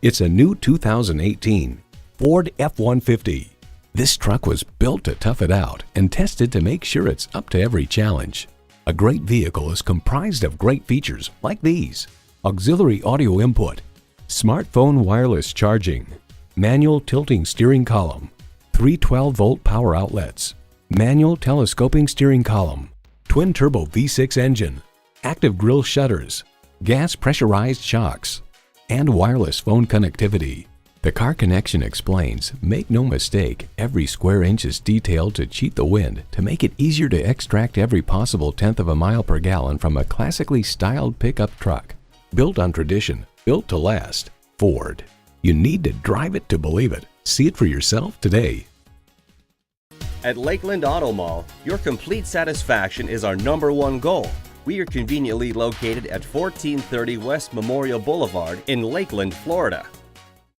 It's a new 2018 Ford F-150. This truck was built to tough it out and tested to make sure it's up to every challenge. A great vehicle is comprised of great features like these: auxiliary audio input, smartphone wireless charging, manual tilting steering column, 3 12-volt power outlets, manual telescoping steering column, twin-turbo V6 engine, active grille shutters, gas pressurized shocks, and wireless phone connectivity. The Car Connection explains, make no mistake, every square inch is detailed to cheat the wind to make it easier to extract every possible tenth of a mile per gallon from a classically styled pickup truck. Built on tradition, built to last. Ford. You need to drive it to believe it. See it for yourself today. At Lakeland Auto Mall, your complete satisfaction is our #1 goal. We are conveniently located at 1430 West Memorial Boulevard in Lakeland, Florida.